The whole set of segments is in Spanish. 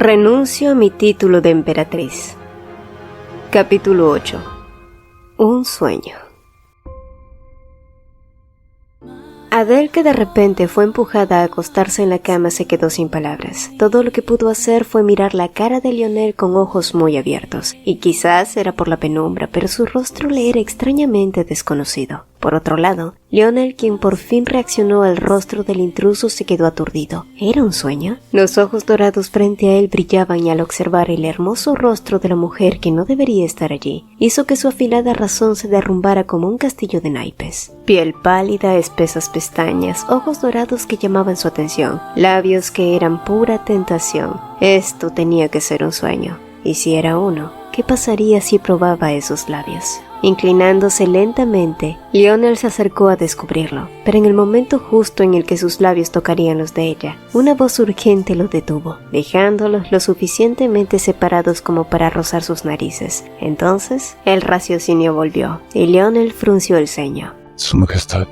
Renuncio a mi título de emperatriz. Capítulo 8. Un sueño. Adele, que de repente fue empujada a acostarse en la cama, se quedó sin palabras. Todo lo que pudo hacer fue mirar la cara de Lionel con ojos muy abiertos, y quizás era por la penumbra, pero su rostro le era extrañamente desconocido. Por otro lado, Lionel, quien por fin reaccionó al rostro del intruso, se quedó aturdido. ¿Era un sueño? Los ojos dorados frente a él brillaban y al observar el hermoso rostro de la mujer que no debería estar allí, hizo que su afilada razón se derrumbara como un castillo de naipes. Piel pálida, espesas pestañas, ojos dorados que llamaban su atención, labios que eran pura tentación. Esto tenía que ser un sueño. Y si era uno, ¿qué pasaría si probaba esos labios? Inclinándose lentamente, Lionel se acercó a descubrirlo, pero en el momento justo en el que sus labios tocarían los de ella, una voz urgente lo detuvo, dejándolos lo suficientemente separados como para rozar sus narices. Entonces, el raciocinio volvió, y Lionel frunció el ceño. Su Majestad,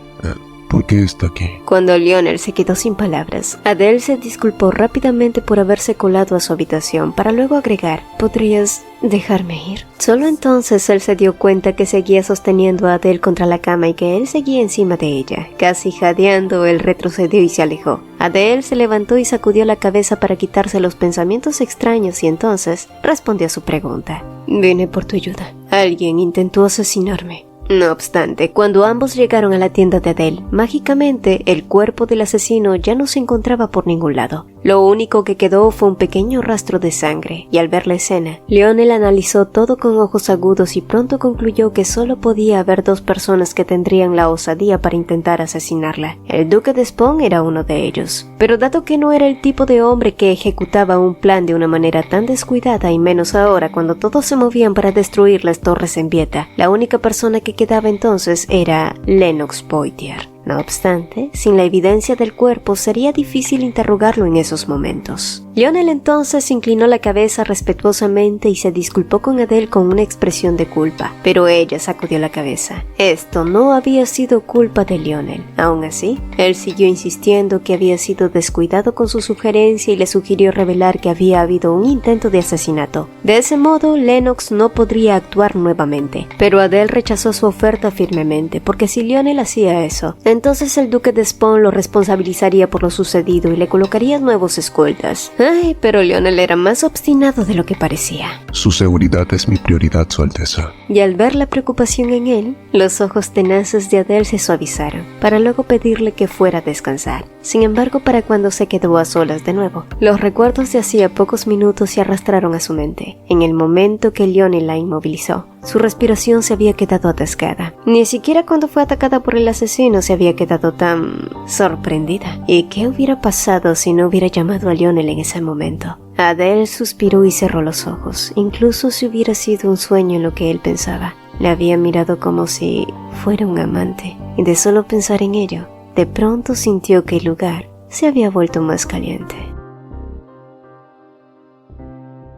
¿por qué está aquí? Cuando Lionel se quedó sin palabras, Adele se disculpó rápidamente por haberse colado a su habitación, para luego agregar: ¿podrías dejarme ir? Solo entonces él se dio cuenta que seguía sosteniendo a Adele contra la cama y que él seguía encima de ella. Casi jadeando, él retrocedió y se alejó. Adele se levantó y sacudió la cabeza para quitarse los pensamientos extraños y entonces respondió a su pregunta. Vine por tu ayuda. Alguien intentó asesinarme. No obstante, cuando ambos llegaron a la tienda de Adele, mágicamente el cuerpo del asesino ya no se encontraba por ningún lado. Lo único que quedó fue un pequeño rastro de sangre, y al ver la escena, Lionel analizó todo con ojos agudos y pronto concluyó que solo podía haber dos personas que tendrían la osadía para intentar asesinarla. El duque de Spawn era uno de ellos. Pero dado que no era el tipo de hombre que ejecutaba un plan de una manera tan descuidada, y menos ahora cuando todos se movían para destruir las torres en Vieta, la única persona que quedaba entonces era Lennox Poitier. No obstante, sin la evidencia del cuerpo sería difícil interrogarlo en esos momentos. Lionel entonces inclinó la cabeza respetuosamente y se disculpó con Adele con una expresión de culpa, pero ella sacudió la cabeza. Esto no había sido culpa de Lionel. Aún así, él siguió insistiendo que había sido descuidado con su sugerencia y le sugirió revelar que había habido un intento de asesinato. De ese modo, Lennox no podría actuar nuevamente, pero Adele rechazó su oferta firmemente, porque si Lionel hacía eso, entonces el duque de Spawn lo responsabilizaría por lo sucedido y le colocaría nuevos escoltas. Ay, pero Lionel era más obstinado de lo que parecía. Su seguridad es mi prioridad, Su Alteza. Y al ver la preocupación en él, los ojos tenaces de Adele se suavizaron, para luego pedirle que fuera a descansar. Sin embargo, para cuando se quedó a solas de nuevo, los recuerdos de hacía pocos minutos se arrastraron a su mente. En el momento que Lionel la inmovilizó, su respiración se había quedado atascada. Ni siquiera cuando fue atacada por el asesino se había quedado tan sorprendida. ¿Y qué hubiera pasado si no hubiera llamado a Lionel en ese momento? Adele suspiró y cerró los ojos, incluso si hubiera sido un sueño en lo que él pensaba. Le había mirado como si fuera un amante, y de solo pensar en ello, de pronto sintió que el lugar se había vuelto más caliente.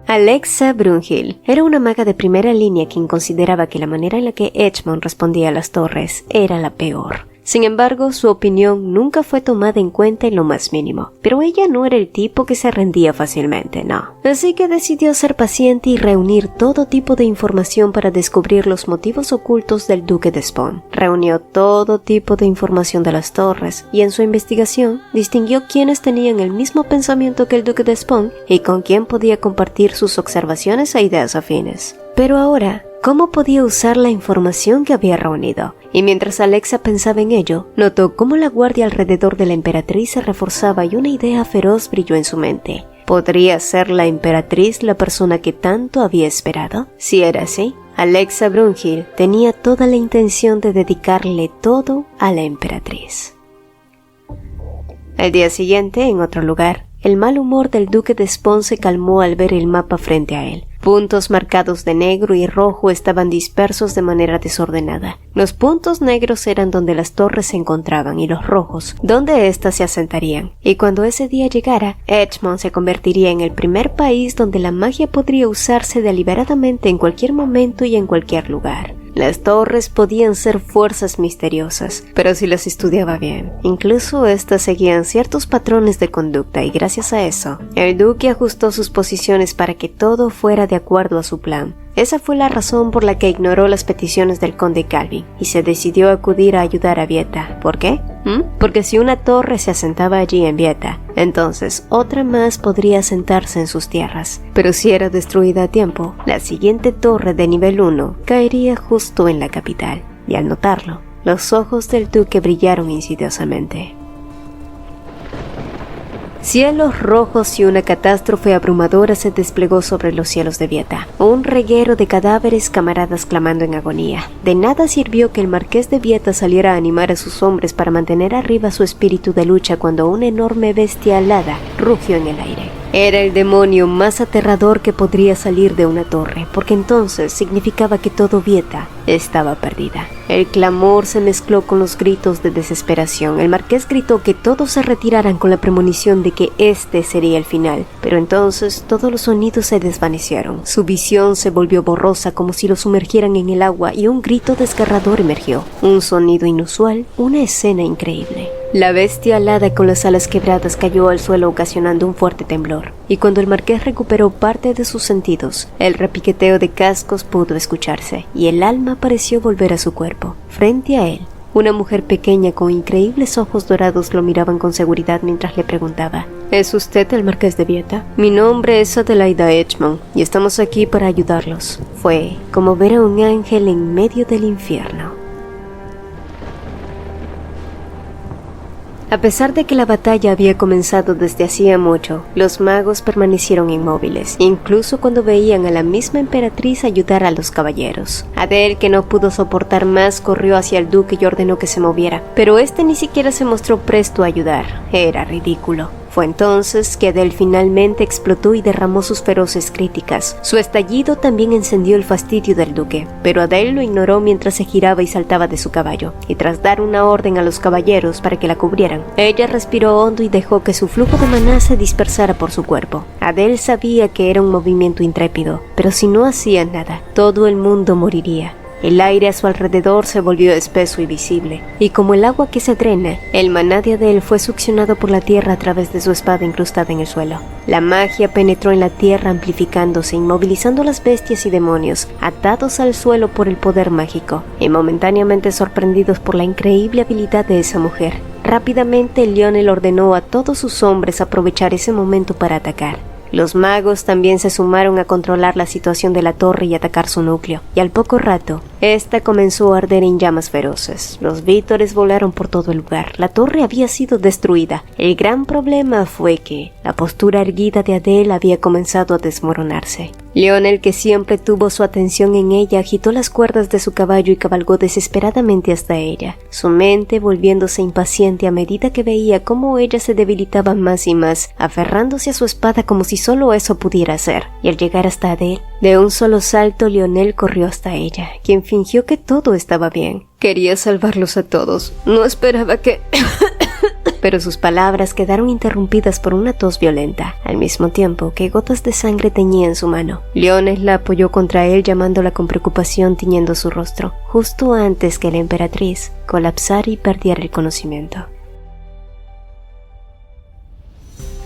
Alexa Brunhild era una maga de primera línea quien consideraba que la manera en la que Edgemont respondía a las torres era la peor. Sin embargo, su opinión nunca fue tomada en cuenta en lo más mínimo, pero ella no era el tipo que se rendía fácilmente, no. Así que decidió ser paciente y reunir todo tipo de información para descubrir los motivos ocultos del duque de Spawn. Reunió todo tipo de información de las torres, y en su investigación distinguió quiénes tenían el mismo pensamiento que el duque de Spawn y con quién podía compartir sus observaciones e ideas afines. Pero ahora, ¿cómo podía usar la información que había reunido? Y mientras Alexa pensaba en ello, notó cómo la guardia alrededor de la emperatriz se reforzaba y una idea feroz brilló en su mente. ¿Podría ser la emperatriz la persona que tanto había esperado? Si era así, Alexa Brunhild tenía toda la intención de dedicarle todo a la emperatriz. Al día siguiente, en otro lugar, el mal humor del duque de Spawn se calmó al ver el mapa frente a él. Puntos marcados de negro y rojo estaban dispersos de manera desordenada. Los puntos negros eran donde las torres se encontraban y los rojos, donde éstas se asentarían. Y cuando ese día llegara, Edgemont se convertiría en el primer país donde la magia podría usarse deliberadamente en cualquier momento y en cualquier lugar. Las torres podían ser fuerzas misteriosas, pero si las estudiaba bien, incluso estas seguían ciertos patrones de conducta y gracias a eso, el duque ajustó sus posiciones para que todo fuera de acuerdo a su plan. Esa fue la razón por la que ignoró las peticiones del conde Calvin y se decidió a acudir a ayudar a Vieta. ¿Por qué? Porque si una torre se asentaba allí en Vieta, entonces otra más podría asentarse en sus tierras. Pero si era destruida a tiempo, la siguiente torre de nivel 1 caería justo en la capital. Y al notarlo, los ojos del duque brillaron insidiosamente. Cielos rojos y una catástrofe abrumadora se desplegó sobre los cielos de Vieta. Un reguero de cadáveres, camaradas clamando en agonía. De nada sirvió que el marqués de Vieta saliera a animar a sus hombres para mantener arriba su espíritu de lucha cuando una enorme bestia alada rugió en el aire. Era el demonio más aterrador que podría salir de una torre, porque entonces significaba que todo Vieta estaba perdida. El clamor se mezcló con los gritos de desesperación. El marqués gritó que todos se retiraran con la premonición de que este sería el final, pero entonces todos los sonidos se desvanecieron. Su visión se volvió borrosa como si lo sumergieran en el agua y un grito desgarrador emergió. Un sonido inusual, una escena increíble. La bestia alada con las alas quebradas cayó al suelo ocasionando un fuerte temblor, y cuando el marqués recuperó parte de sus sentidos, el repiqueteo de cascos pudo escucharse, y el alma pareció volver a su cuerpo. Frente a él, una mujer pequeña con increíbles ojos dorados lo miraban con seguridad mientras le preguntaba: ¿Es usted el marqués de Vieta? Mi nombre es Adelaida Edgemont, y estamos aquí para ayudarlos. Fue como ver a un ángel en medio del infierno. A pesar de que la batalla había comenzado desde hacía mucho, los magos permanecieron inmóviles, incluso cuando veían a la misma emperatriz ayudar a los caballeros. Adel, que no pudo soportar más, corrió hacia el duque y ordenó que se moviera, pero este ni siquiera se mostró presto a ayudar. Era ridículo. Fue entonces que Adel finalmente explotó y derramó sus feroces críticas. Su estallido también encendió el fastidio del duque, pero Adel lo ignoró mientras se giraba y saltaba de su caballo, y tras dar una orden a los caballeros para que la cubrieran, ella respiró hondo y dejó que su flujo de maná se dispersara por su cuerpo. Adel sabía que era un movimiento intrépido, pero si no hacía nada, todo el mundo moriría. El aire a su alrededor se volvió espeso y visible, y como el agua que se drena, el maná de Adel fue succionado por la tierra a través de su espada incrustada en el suelo. La magia penetró en la tierra amplificándose, inmovilizando a las bestias y demonios, atados al suelo por el poder mágico, y momentáneamente sorprendidos por la increíble habilidad de esa mujer. Rápidamente Lionel ordenó a todos sus hombres aprovechar ese momento para atacar. Los magos también se sumaron a controlar la situación de la torre y atacar su núcleo, y al poco rato, esta comenzó a arder en llamas feroces. Los vítores volaron por todo el lugar. La torre había sido destruida. El gran problema fue que la postura erguida de Adel había comenzado a desmoronarse. Lionel, que siempre tuvo su atención en ella, agitó las cuerdas de su caballo y cabalgó desesperadamente hasta ella, su mente volviéndose impaciente a medida que veía cómo ella se debilitaba más y más, aferrándose a su espada como si solo eso pudiera hacer. Y al llegar hasta Adel, de un solo salto Lionel corrió hasta ella, quien fingió que todo estaba bien. Quería salvarlos a todos. No esperaba que... Pero sus palabras quedaron interrumpidas por una tos violenta, al mismo tiempo que gotas de sangre teñían su mano. Lionel la apoyó contra él, llamándola con preocupación, tiñendo su rostro, justo antes que la emperatriz colapsara y perdiera el conocimiento.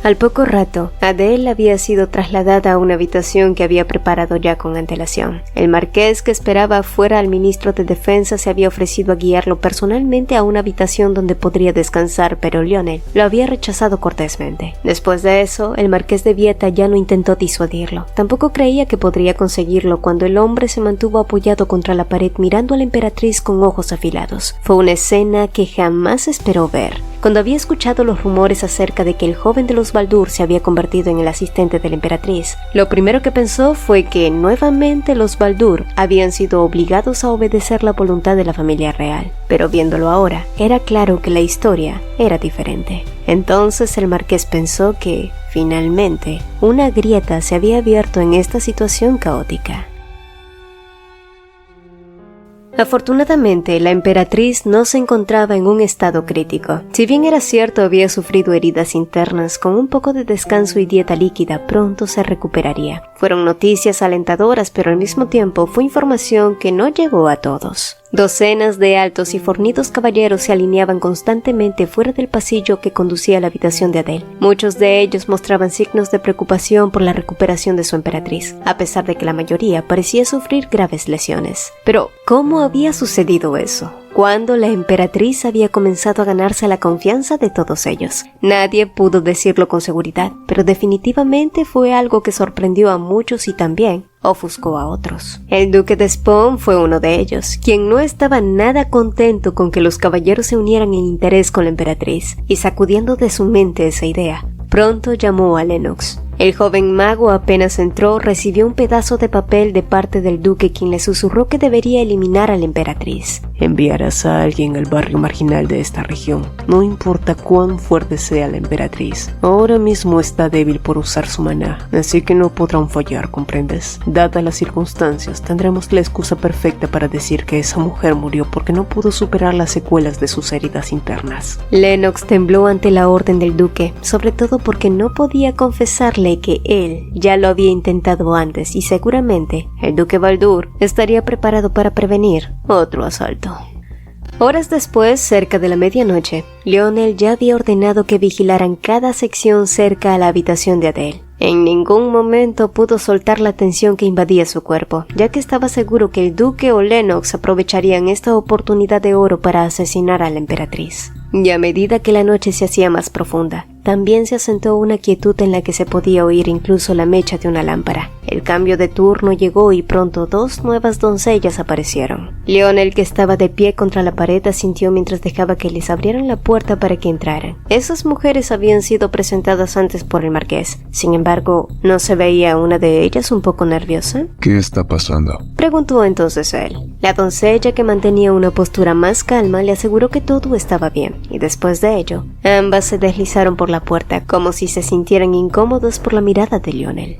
Al poco rato, Adel había sido trasladada a una habitación que había preparado ya con antelación. El marqués, que esperaba afuera al ministro de Defensa, se había ofrecido a guiarlo personalmente a una habitación donde podría descansar, pero Lionel lo había rechazado cortésmente. Después de eso, el marqués de Vieta ya no intentó disuadirlo. Tampoco creía que podría conseguirlo cuando el hombre se mantuvo apoyado contra la pared mirando a la emperatriz con ojos afilados. Fue una escena que jamás esperó ver. Cuando había escuchado los rumores acerca de que el joven de los Baldur se había convertido en el asistente de la emperatriz, lo primero que pensó fue que nuevamente los Baldur habían sido obligados a obedecer la voluntad de la familia real. Pero viéndolo ahora, era claro que la historia era diferente. Entonces el marqués pensó que, finalmente, una grieta se había abierto en esta situación caótica. Afortunadamente, la emperatriz no se encontraba en un estado crítico. Si bien era cierto había sufrido heridas internas, con un poco de descanso y dieta líquida pronto se recuperaría. Fueron noticias alentadoras, pero al mismo tiempo fue información que no llegó a todos. Docenas de altos y fornidos caballeros se alineaban constantemente fuera del pasillo que conducía a la habitación de Adele. Muchos de ellos mostraban signos de preocupación por la recuperación de su emperatriz, a pesar de que la mayoría parecía sufrir graves lesiones. Pero, ¿cómo había sucedido eso? ¿Cuándo la emperatriz había comenzado a ganarse la confianza de todos ellos? Nadie pudo decirlo con seguridad, pero definitivamente fue algo que sorprendió a muchos y también ofuscó a otros. El duque de Spawn fue uno de ellos, quien no estaba nada contento con que los caballeros se unieran en interés con la emperatriz, y sacudiendo de su mente esa idea, pronto llamó a Lennox. El joven mago apenas entró, recibió un pedazo de papel de parte del duque, quien le susurró que debería eliminar a la emperatriz. Enviarás a alguien al barrio marginal de esta región, no importa cuán fuerte sea la emperatriz. Ahora mismo está débil por usar su maná, así que no podrán fallar, ¿comprendes? Dadas las circunstancias, tendremos la excusa perfecta para decir que esa mujer murió porque no pudo superar las secuelas de sus heridas internas. Lennox tembló ante la orden del duque, sobre todo porque no podía confesarle que él ya lo había intentado antes y seguramente el duque Baldur estaría preparado para prevenir otro asalto. Horas después, cerca de la medianoche, Lionel ya había ordenado que vigilaran cada sección cerca a la habitación de Adele. En ningún momento pudo soltar la tensión que invadía su cuerpo, ya que estaba seguro que el duque o Lennox aprovecharían esta oportunidad de oro para asesinar a la emperatriz. Y a medida que la noche se hacía más profunda, también se asentó una quietud en la que se podía oír incluso la mecha de una lámpara. El cambio de turno llegó y pronto dos nuevas doncellas aparecieron. Lionel, que estaba de pie contra la pared, asintió mientras dejaba que les abrieran la puerta para que entraran. Esas mujeres habían sido presentadas antes por el marqués. Sin embargo, ¿no se veía una de ellas un poco nerviosa? ¿Qué está pasando?, preguntó entonces él. La doncella, que mantenía una postura más calma, le aseguró que todo estaba bien, y después de ello, ambas se deslizaron por la puerta como si se sintieran incómodos por la mirada de Lionel.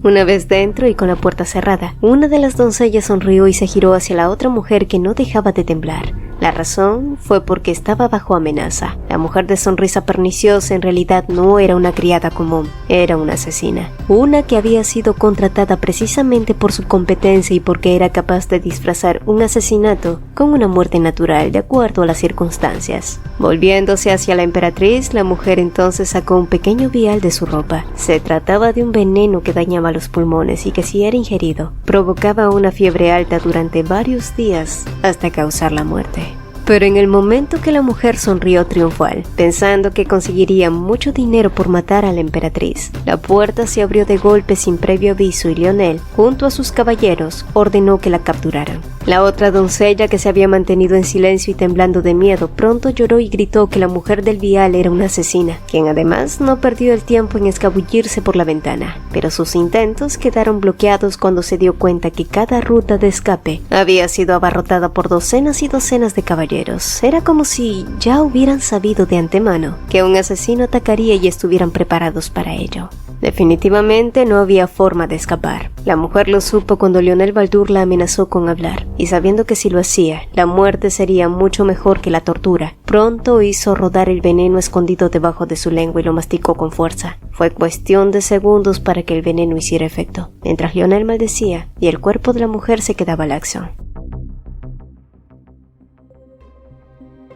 Una vez dentro y con la puerta cerrada, una de las doncellas sonrió y se giró hacia la otra mujer, que no dejaba de temblar. La razón fue porque estaba bajo amenaza. La mujer de sonrisa perniciosa en realidad no era una criada común, era una asesina. Una que había sido contratada precisamente por su competencia y porque era capaz de disfrazar un asesinato con una muerte natural de acuerdo a las circunstancias. Volviéndose hacia la emperatriz, la mujer entonces sacó un pequeño vial de su ropa. Se trataba de un veneno que dañaba los pulmones y que, si era ingerido, provocaba una fiebre alta durante varios días hasta causar la muerte. Pero en el momento que la mujer sonrió triunfal, pensando que conseguiría mucho dinero por matar a la emperatriz, la puerta se abrió de golpe sin previo aviso y Lionel, junto a sus caballeros, ordenó que la capturaran. La otra doncella, que se había mantenido en silencio y temblando de miedo, pronto lloró y gritó que la mujer del vial era una asesina, quien además no perdió el tiempo en escabullirse por la ventana. Pero sus intentos quedaron bloqueados cuando se dio cuenta que cada ruta de escape había sido abarrotada por docenas y docenas de caballeros. Era como si ya hubieran sabido de antemano que un asesino atacaría y estuvieran preparados para ello. Definitivamente no había forma de escapar. La mujer lo supo cuando Lionel Baldur la amenazó con hablar, y sabiendo que si lo hacía, la muerte sería mucho mejor que la tortura, pronto hizo rodar el veneno escondido debajo de su lengua y lo masticó con fuerza. Fue cuestión de segundos para que el veneno hiciera efecto, mientras Lionel maldecía y el cuerpo de la mujer se quedaba laxo.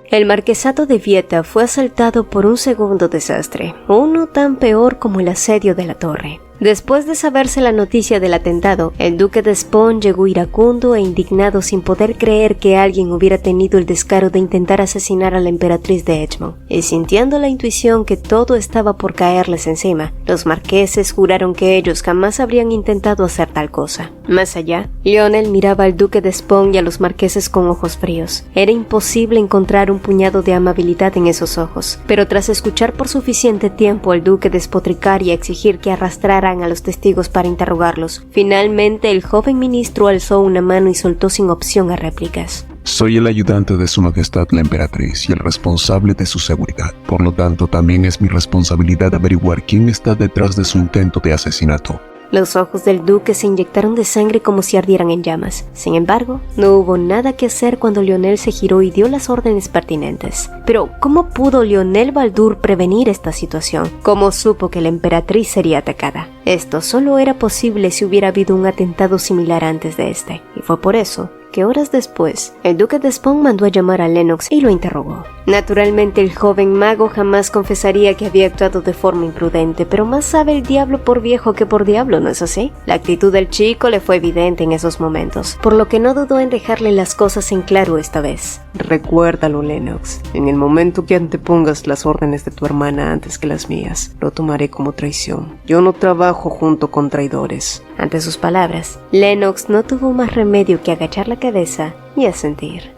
El marquesado de Vieta fue asaltado por un segundo desastre, uno tan peor como el asedio de la torre. Después de saberse la noticia del atentado, el duque de Spawn llegó iracundo e indignado, sin poder creer que alguien hubiera tenido el descaro de intentar asesinar a la emperatriz de Edgemont. Y sintiendo la intuición que todo estaba por caerles encima, los marqueses juraron que ellos jamás habrían intentado hacer tal cosa. Más allá, Lionel miraba al duque de Spawn y a los marqueses con ojos fríos. Era imposible encontrar un puñado de amabilidad en esos ojos, pero tras escuchar por suficiente tiempo al duque despotricar y exigir que arrastrara a los testigos para interrogarlos, finalmente el joven ministro alzó una mano y soltó sin opción a réplicas. Soy el ayudante de Su Majestad la Emperatriz y el responsable de su seguridad. Por lo tanto, también es mi responsabilidad averiguar quién está detrás de su intento de asesinato. Los ojos del duque se inyectaron de sangre como si ardieran en llamas. Sin embargo, no hubo nada que hacer cuando Lionel se giró y dio las órdenes pertinentes. Pero, ¿cómo pudo Lionel Baldur prevenir esta situación? ¿Cómo supo que la emperatriz sería atacada? Esto solo era posible si hubiera habido un atentado similar antes de este, y fue por eso que horas después, el duque de Spong mandó a llamar a Lennox y lo interrogó. Naturalmente, el joven mago jamás confesaría que había actuado de forma imprudente, pero más sabe el diablo por viejo que por diablo, ¿no es así? La actitud del chico le fue evidente en esos momentos, por lo que no dudó en dejarle las cosas en claro esta vez. Recuérdalo, Lennox. En el momento que antepongas las órdenes de tu hermana antes que las mías, lo tomaré como traición. Yo no trabajo junto con traidores. Ante sus palabras, Lennox no tuvo más remedio que agachar la cabeza y asentir.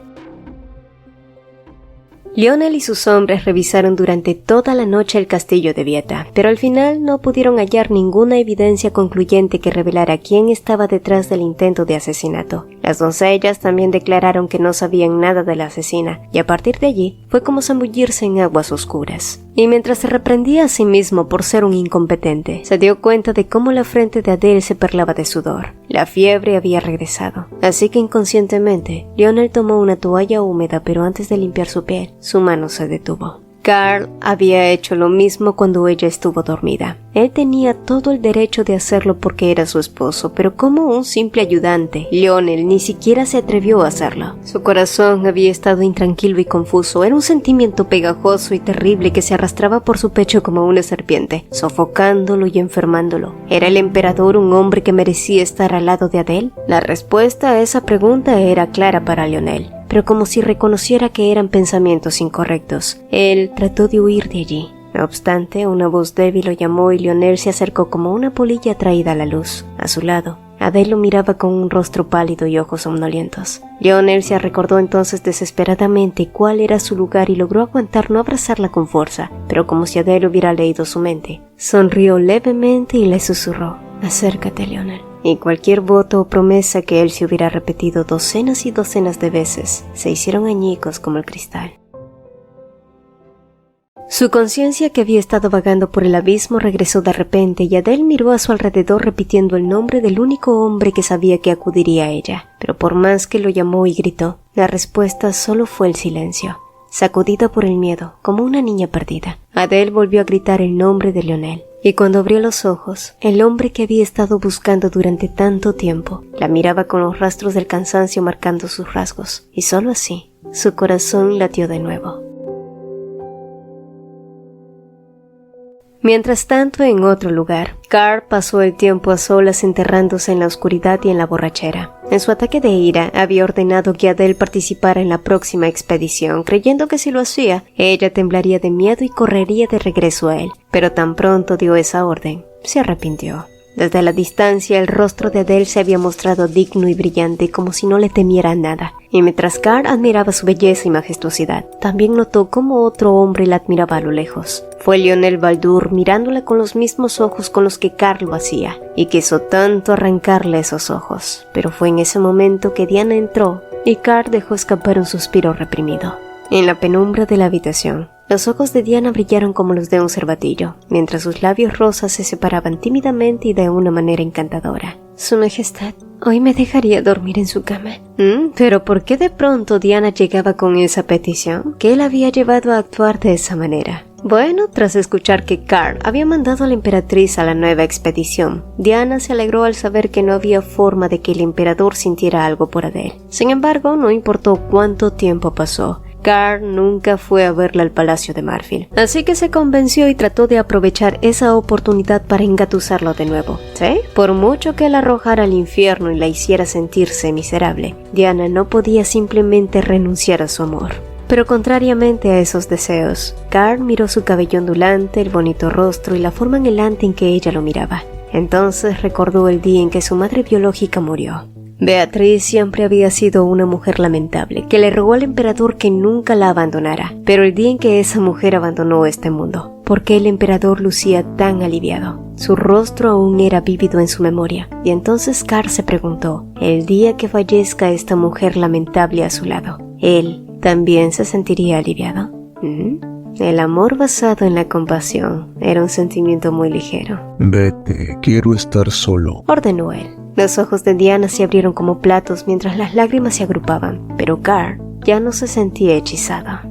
Lionel y sus hombres revisaron durante toda la noche el castillo de Vieta, pero al final no pudieron hallar ninguna evidencia concluyente que revelara quién estaba detrás del intento de asesinato. Las doncellas también declararon que no sabían nada de la asesina, y a partir de allí fue como zambullirse en aguas oscuras. Y mientras se reprendía a sí mismo por ser un incompetente, se dio cuenta de cómo la frente de Adele se perlaba de sudor. La fiebre había regresado, así que inconscientemente, Lionel tomó una toalla húmeda, pero antes de limpiar su piel, su mano se detuvo. Carl había hecho lo mismo cuando ella estuvo dormida. Él tenía todo el derecho de hacerlo porque era su esposo, pero como un simple ayudante, Lionel ni siquiera se atrevió a hacerlo. Su corazón había estado intranquilo y confuso. Era un sentimiento pegajoso y terrible que se arrastraba por su pecho como una serpiente, sofocándolo y enfermándolo. ¿Era el emperador un hombre que merecía estar al lado de Adele? La respuesta a esa pregunta era clara para Lionel, pero como si reconociera que eran pensamientos incorrectos. Él trató de huir de allí. No obstante, una voz débil lo llamó y Lionel se acercó como una polilla atraída a la luz. A su lado, Adele lo miraba con un rostro pálido y ojos somnolientos. Lionel se recordó entonces desesperadamente cuál era su lugar y logró aguantar no abrazarla con fuerza, pero como si Adele hubiera leído su mente. Sonrió levemente y le susurró: «Acércate, Lionel». Y cualquier voto o promesa que él se hubiera repetido docenas y docenas de veces se hicieron añicos como el cristal. Su conciencia, que había estado vagando por el abismo, regresó de repente y Adele miró a su alrededor repitiendo el nombre del único hombre que sabía que acudiría a ella. Pero por más que lo llamó y gritó, la respuesta solo fue el silencio. Sacudida por el miedo, como una niña perdida, Adele volvió a gritar el nombre de Lionel. Y cuando abrió los ojos, el hombre que había estado buscando durante tanto tiempo la miraba con los rastros del cansancio marcando sus rasgos, y solo así, su corazón latió de nuevo. Mientras tanto, en otro lugar, Carl pasó el tiempo a solas enterrándose en la oscuridad y en la borrachera. En su ataque de ira, había ordenado que Adele participara en la próxima expedición, creyendo que si lo hacía, ella temblaría de miedo y correría de regreso a él. Pero tan pronto dio esa orden, se arrepintió. Desde la distancia, el rostro de Adele se había mostrado digno y brillante, como si no le temiera nada. Y mientras Carl admiraba su belleza y majestuosidad, también notó cómo otro hombre la admiraba a lo lejos. Fue Lionel Baldur, mirándola con los mismos ojos con los que Carl lo hacía, y quiso tanto arrancarle esos ojos. Pero fue en ese momento que Diana entró, y Carl dejó escapar un suspiro reprimido. En la penumbra de la habitación, los ojos de Diana brillaron como los de un cervatillo, mientras sus labios rosas se separaban tímidamente y de una manera encantadora. «Su Majestad, hoy me dejaría dormir en su cama». ¿Pero por qué de pronto Diana llegaba con esa petición? ¿Qué la había llevado a actuar de esa manera? Bueno, tras escuchar que Carl había mandado a la emperatriz a la nueva expedición, Diana se alegró al saber que no había forma de que el emperador sintiera algo por Adele. Sin embargo, no importó cuánto tiempo pasó, Carl nunca fue a verla al Palacio de Marfil, así que se convenció y trató de aprovechar esa oportunidad para engatusarlo de nuevo. ¿Sí? Por mucho que la arrojara al infierno y la hiciera sentirse miserable, Diana no podía simplemente renunciar a su amor. Pero contrariamente a esos deseos, Carl miró su cabello ondulante, el bonito rostro y la forma anhelante en que ella lo miraba. Entonces recordó el día en que su madre biológica murió. Beatriz siempre había sido una mujer lamentable, que le rogó al emperador que nunca la abandonara. Pero el día en que esa mujer abandonó este mundo, ¿por qué el emperador lucía tan aliviado? Su rostro aún era vívido en su memoria, y entonces Carl se preguntó, el día que fallezca esta mujer lamentable a su lado, ¿él también se sentiría aliviado? El amor basado en la compasión era un sentimiento muy ligero. Vete, quiero estar solo, ordenó él. Los ojos de Diana se abrieron como platos mientras las lágrimas se agrupaban, pero Carl ya no se sentía hechizada.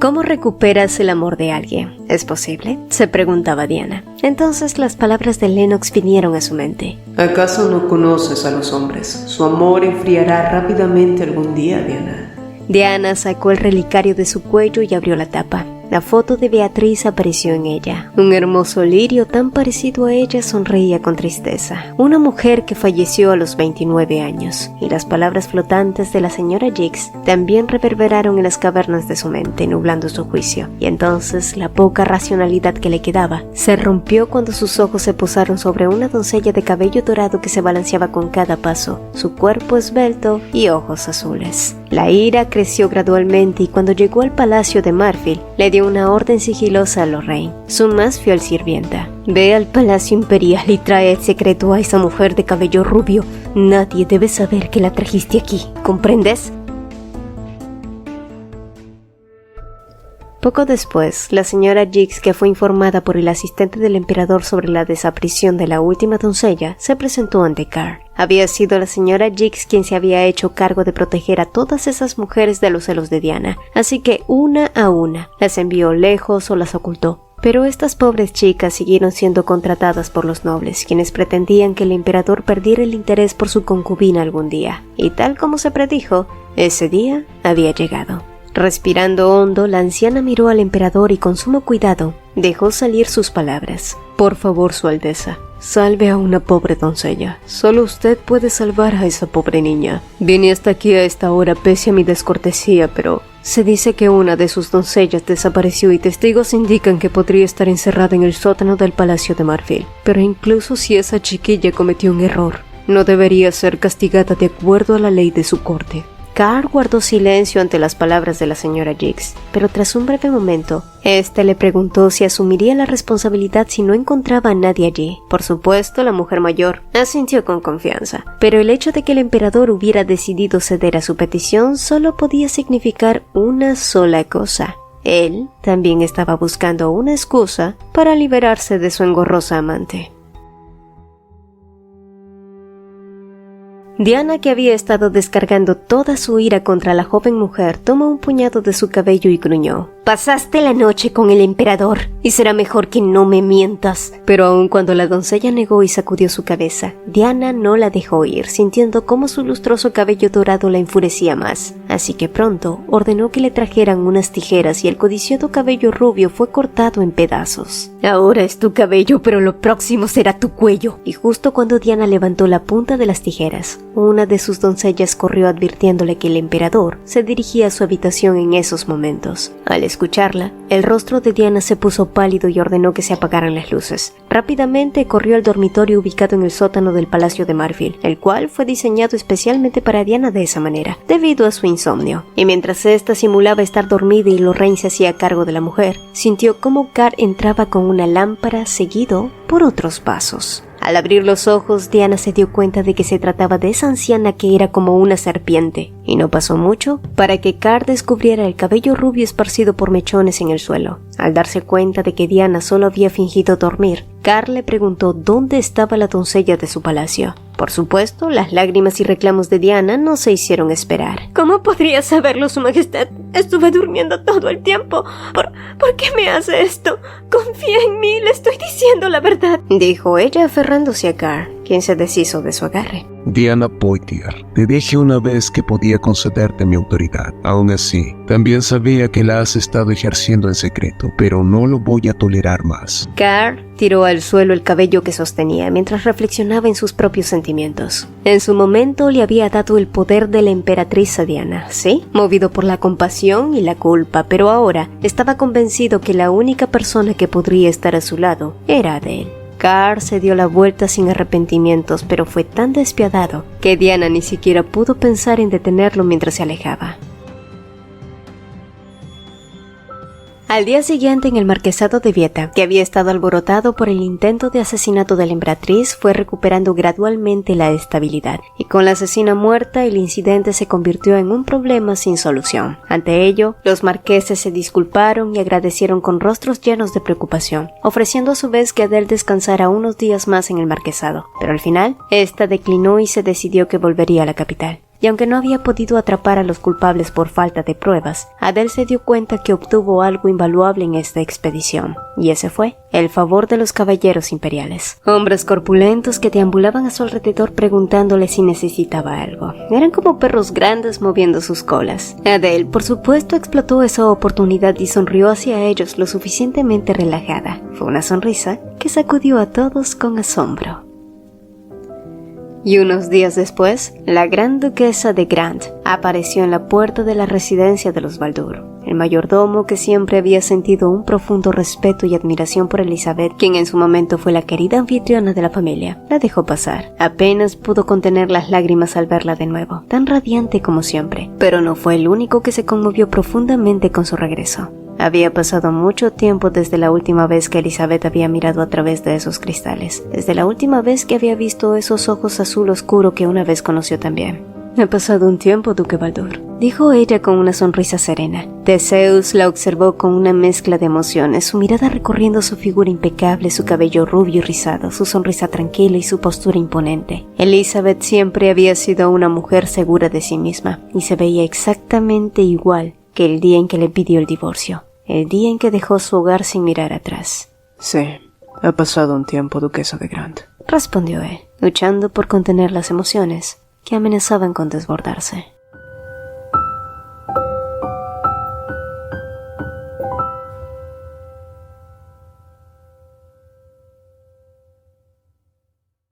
¿Cómo recuperas el amor de alguien? ¿Es posible?, se preguntaba Diana. Entonces las palabras de Lennox vinieron a su mente. ¿Acaso no conoces a los hombres? Su amor enfriará rápidamente algún día, Diana. Diana sacó el relicario de su cuello y abrió la tapa. La foto de Beatriz apareció en ella. Un hermoso lirio tan parecido a ella sonreía con tristeza. Una mujer que falleció a los 29 años. Y las palabras flotantes de la señora Jiggs también reverberaron en las cavernas de su mente, nublando su juicio. Y entonces la poca racionalidad que le quedaba se rompió cuando sus ojos se posaron sobre una doncella de cabello dorado que se balanceaba con cada paso, su cuerpo esbelto y ojos azules. La ira creció gradualmente y cuando llegó al palacio de Marfield, le dio una orden sigilosa a Lorraine, su más fiel sirvienta. Ve al palacio imperial y trae el secreto a esa mujer de cabello rubio. Nadie debe saber que la trajiste aquí, ¿comprendes? Poco después, la señora Jiggs, que fue informada por el asistente del emperador sobre la desaparición de la última doncella, se presentó ante Carl. Había sido la señora Jiggs quien se había hecho cargo de proteger a todas esas mujeres de los celos de Diana, así que una a una las envió lejos o las ocultó. Pero estas pobres chicas siguieron siendo contratadas por los nobles, quienes pretendían que el emperador perdiera el interés por su concubina algún día. Y tal como se predijo, ese día había llegado. Respirando hondo, la anciana miró al emperador y con sumo cuidado dejó salir sus palabras. Por favor, Su Alteza, salve a una pobre doncella. Solo usted puede salvar a esa pobre niña. Vine hasta aquí a esta hora pese a mi descortesía, pero se dice que una de sus doncellas desapareció y testigos indican que podría estar encerrada en el sótano del Palacio de Marfield. Pero incluso si esa chiquilla cometió un error, no debería ser castigada de acuerdo a la ley de su corte. Carl guardó silencio ante las palabras de la señora Jiggs, pero tras un breve momento, éste le preguntó si asumiría la responsabilidad si no encontraba a nadie allí. Por supuesto, la mujer mayor asintió con confianza, pero el hecho de que el emperador hubiera decidido ceder a su petición solo podía significar una sola cosa. Él también estaba buscando una excusa para liberarse de su engorrosa amante. Diana, que había estado descargando toda su ira contra la joven mujer, tomó un puñado de su cabello y gruñó. «Pasaste la noche con el emperador, y será mejor que no me mientas». Pero aun cuando la doncella negó y sacudió su cabeza, Diana no la dejó ir, sintiendo cómo su lustroso cabello dorado la enfurecía más. Así que pronto ordenó que le trajeran unas tijeras y el codiciado cabello rubio fue cortado en pedazos. «Ahora es tu cabello, pero lo próximo será tu cuello». Y justo cuando Diana levantó la punta de las tijeras, una de sus doncellas corrió advirtiéndole que el emperador se dirigía a su habitación en esos momentos. Al escucharla, el rostro de Diana se puso pálido y ordenó que se apagaran las luces. Rápidamente corrió al dormitorio ubicado en el sótano del Palacio de Marfield, el cual fue diseñado especialmente para Diana de esa manera, debido a su insomnio. Y mientras ésta simulaba estar dormida y Lorraine se hacía cargo de la mujer, sintió cómo Carl entraba con una lámpara seguido por otros pasos. Al abrir los ojos, Diana se dio cuenta de que se trataba de esa anciana que era como una serpiente, y no pasó mucho para que Carl descubriera el cabello rubio esparcido por mechones en el suelo. Al darse cuenta de que Diana solo había fingido dormir, Carl le preguntó dónde estaba la doncella de su palacio. Por supuesto, las lágrimas y reclamos de Diana no se hicieron esperar. «¿Cómo podría saberlo, Su Majestad? Estuve durmiendo todo el tiempo. ¿Por qué me hace esto? Confía en mí, le estoy diciendo la verdad», dijo ella aferrándose a Carl, quien se deshizo de su agarre. Diana Poitier, te dije una vez que podía concederte mi autoridad. Aún así, también sabía que la has estado ejerciendo en secreto, pero no lo voy a tolerar más. Carl tiró al suelo el cabello que sostenía mientras reflexionaba en sus propios sentimientos. En su momento le había dado el poder de la emperatriz a Diana, sí, movido por la compasión y la culpa, pero ahora estaba convencido que la única persona que podría estar a su lado era Adele. Carl se dio la vuelta sin arrepentimientos, pero fue tan despiadado que Diana ni siquiera pudo pensar en detenerlo mientras se alejaba. Al día siguiente, en el marquesado de Vieta, que había estado alborotado por el intento de asesinato de la emperatriz, fue recuperando gradualmente la estabilidad, y con la asesina muerta, el incidente se convirtió en un problema sin solución. Ante ello, los marqueses se disculparon y agradecieron con rostros llenos de preocupación, ofreciendo a su vez que Adele descansara unos días más en el marquesado, pero al final, esta declinó y se decidió que volvería a la capital. Y aunque no había podido atrapar a los culpables por falta de pruebas, Adele se dio cuenta que obtuvo algo invaluable en esta expedición, y ese fue el favor de los caballeros imperiales. Hombres corpulentos que deambulaban a su alrededor preguntándole si necesitaba algo. Eran como perros grandes moviendo sus colas. Adele, por supuesto, explotó esa oportunidad y sonrió hacia ellos lo suficientemente relajada. Fue una sonrisa que sacudió a todos con asombro. Y unos días después, la gran duquesa de Grant apareció en la puerta de la residencia de los Baldur. El mayordomo, que siempre había sentido un profundo respeto y admiración por Elizabeth, quien en su momento fue la querida anfitriona de la familia, la dejó pasar. Apenas pudo contener las lágrimas al verla de nuevo, tan radiante como siempre, pero no fue el único que se conmovió profundamente con su regreso. Había pasado mucho tiempo desde la última vez que Elizabeth había mirado a través de esos cristales, desde la última vez que había visto esos ojos azul oscuro que una vez conoció también. «Ha pasado un tiempo, Duque Baldur», dijo ella con una sonrisa serena. Theseus la observó con una mezcla de emociones, su mirada recorriendo su figura impecable, su cabello rubio y rizado, su sonrisa tranquila y su postura imponente. Elizabeth siempre había sido una mujer segura de sí misma, y se veía exactamente igual que el día en que le pidió el divorcio, el día en que dejó su hogar sin mirar atrás. Sí, ha pasado un tiempo, duquesa de Grant, respondió él, luchando por contener las emociones que amenazaban con desbordarse.